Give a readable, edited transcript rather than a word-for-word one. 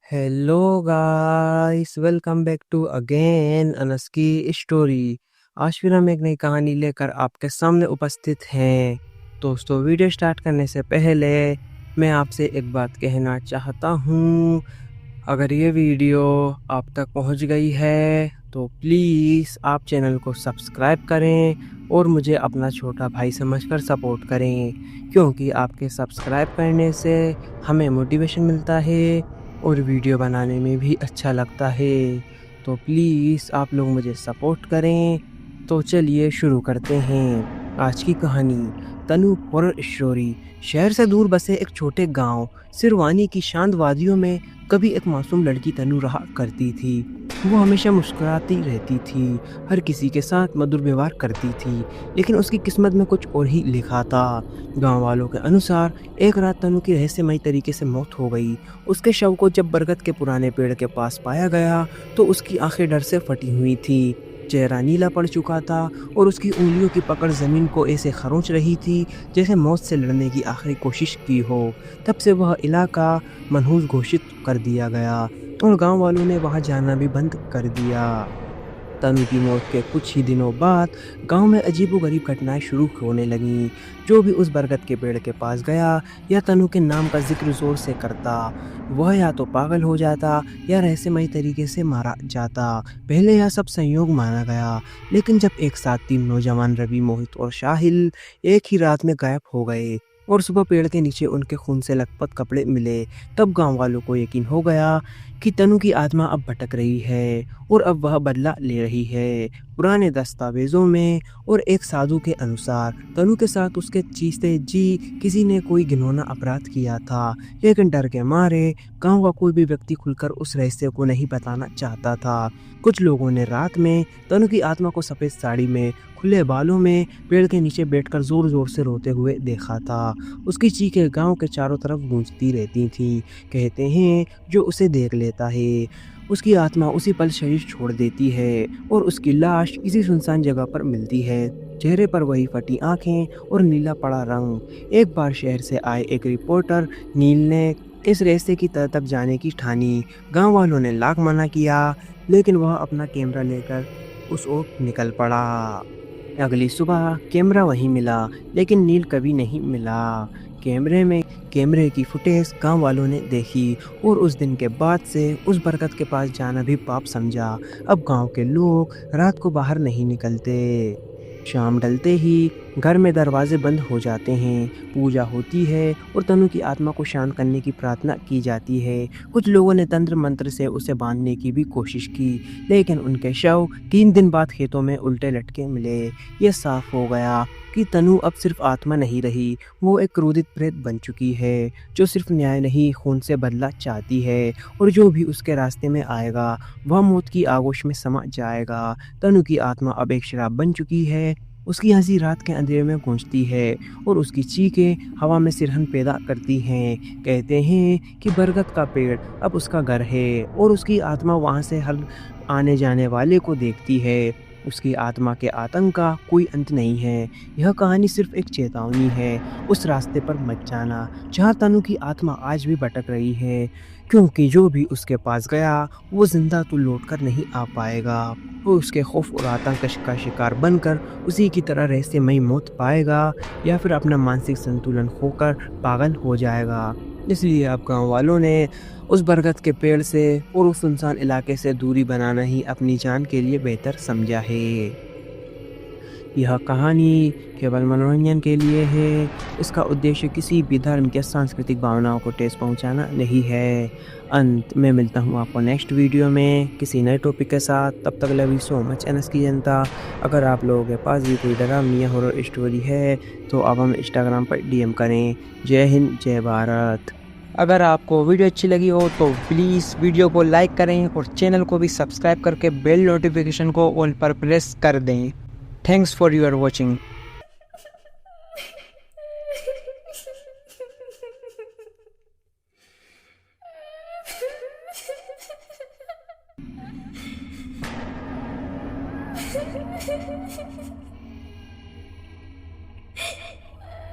Hello guys, welcome back to again अनस की story. आज फिर हम एक नई कहानी लेकर आपके सामने उपस्थित हैं। दोस्तों, वीडियो स्टार्ट करने से पहले मैं आपसे एक बात कहना चाहता हूँ। अगर ये वीडियो आप तक पहुँच गई है तो प्लीज़ आप चैनल को सब्सक्राइब करें और मुझे अपना छोटा भाई समझकर सपोर्ट करें, क्योंकि आपके सब्सक्राइब करने से हमें मोटिवेशन मिलता है और वीडियो बनाने में भी अच्छा लगता है। तो प्लीज़ आप लोग मुझे सपोर्ट करें। तो चलिए शुरू करते हैं आज की कहानी। तनु हॉरर स्टोरी। शहर से दूर बसे एक छोटे गांव सिरवानी की शांत वादियों में कभी एक मासूम लड़की तनु रहा करती थी। वो हमेशा मुस्कुराती रहती थी, हर किसी के साथ मधुर व्यवहार करती थी, लेकिन उसकी किस्मत में कुछ और ही लिखा था। गांव वालों के अनुसार एक रात तनु की रहस्यमयी तरीके से मौत हो गई। उसके शव को जब बरगद के पुराने पेड़ के पास पाया गया तो उसकी आंखें डर से फटी हुई थी, चेहरा नीला पड़ चुका था और उसकी उंगलियों की पकड़ जमीन को ऐसे खरोंच रही थी जैसे मौत से लड़ने की आखिरी कोशिश की हो। तब से वह इलाका मनहूस घोषित कर दिया गया और गांव वालों ने वहां जाना भी बंद कर दिया। तनु की मौत के कुछ ही दिनों बाद गांव में अजीबोगरीब घटनाएं शुरू होने लगीं। जो भी उस बरगद के पेड़ के पास गया या तनु के नाम का जिक्र जोर से करता, वह या तो पागल हो जाता या रहस्यमयी तरीके से मारा जाता। पहले यह सब संयोग माना गया, लेकिन जब एक साथ 3 नौजवान रवि, मोहित और शाहिल एक ही रात में गायब हो गए और सुबह पेड़ के नीचे उनके खून से लथपथ कपड़े मिले, तब गांव वालों को यकीन हो गया कि तनु की आत्मा अब भटक रही है और अब वह बदला ले रही है। पुराने दस्तावेजों में और एक साधु के अनुसार तनु के साथ उसके चीते जी किसी ने कोई घिनौना अपराध किया था, लेकिन डर के मारे गांव का कोई भी व्यक्ति खुलकर उस रहस्य को नहीं बताना चाहता था। कुछ लोगों ने रात में तनु की आत्मा को सफ़ेद साड़ी में, खुले बालों में, पेड़ के नीचे बैठकर जोर जोर से रोते हुए देखा था। उसकी चीखें गांव के चारों तरफ गूंजती रहती थीं। कहते हैं जो उसे देख लेता है उसकी आत्मा उसी पल शरीर छोड़ देती है और उसकी लाश किसी सुनसान जगह पर मिलती है, चेहरे पर वही फटी आंखें और नीला पड़ा रंग। एक बार शहर से आए एक रिपोर्टर नील ने इस रास्ते की तह तक जाने की ठानी। गांव वालों ने लाख मना किया, लेकिन वह अपना कैमरा लेकर उस ओर निकल पड़ा। अगली सुबह कैमरा वहीं मिला, लेकिन नील कभी नहीं मिला। कैमरे की फुटेज गांव वालों ने देखी और उस दिन के बाद से उस बरगद के पास जाना भी पाप समझा। अब गांव के लोग रात को बाहर नहीं निकलते। शाम ढलते ही घर में दरवाजे बंद हो जाते हैं, पूजा होती है और तनु की आत्मा को शांत करने की प्रार्थना की जाती है। कुछ लोगों ने तंत्र मंत्र से उसे बांधने की भी कोशिश की, लेकिन उनके शव 3 दिन बाद खेतों में उल्टे लटके मिले। यह साफ हो गया कि तनु अब सिर्फ आत्मा नहीं रही, वो एक क्रोधित प्रेत बन चुकी है, जो सिर्फ न्याय नहीं खून से बदला चाहती है, और जो भी उसके रास्ते में आएगा वह मौत की आगोश में समा जाएगा। तनु की आत्मा अब एक शराब बन चुकी है, उसकी हंसी रात के अंधेरे में गूंजती है और उसकी चीखें हवा में सिरहन पैदा करती हैं। कहते हैं कि बरगद का पेड़ अब उसका घर है और उसकी आत्मा वहां से हर आने जाने वाले को देखती है। उसकी आत्मा के आतंक का कोई अंत नहीं है। यह कहानी सिर्फ एक चेतावनी है, उस रास्ते पर मत जाना जहाँ तनु की आत्मा आज भी भटक रही है, क्योंकि जो भी उसके पास गया वो जिंदा तो लौट कर नहीं आ पाएगा। वो उसके खौफ और आतंक का शिकार बनकर उसी की तरह रहस्यमयी मौत पाएगा या फिर अपना मानसिक संतुलन खोकर पागल हो जाएगा। इसलिए अब गांव वालों ने उस बरगद के पेड़ से और उस सुनसान इलाके से दूरी बनाना ही अपनी जान के लिए बेहतर समझा है। यह कहानी केवल मनोरंजन के लिए है। इसका उद्देश्य किसी भी धर्म या सांस्कृतिक भावनाओं को ठेस पहुंचाना नहीं है। अंत में मिलता हूं आपको नेक्स्ट वीडियो में किसी नए टॉपिक के साथ। तब तक love you so much NS की जनता। अगर आप लोगों के पास भी कोई डरावनी या हॉरर स्टोरी है तो आप हमें इंस्टाग्राम पर डीएम करें। जय हिंद, जय भारत। अगर आपको वीडियो अच्छी लगी हो तो प्लीज़ वीडियो को लाइक करें और चैनल को भी सब्सक्राइब करके बेल नोटिफिकेशन को ऑल पर प्रेस कर दें। Thanks for your watching.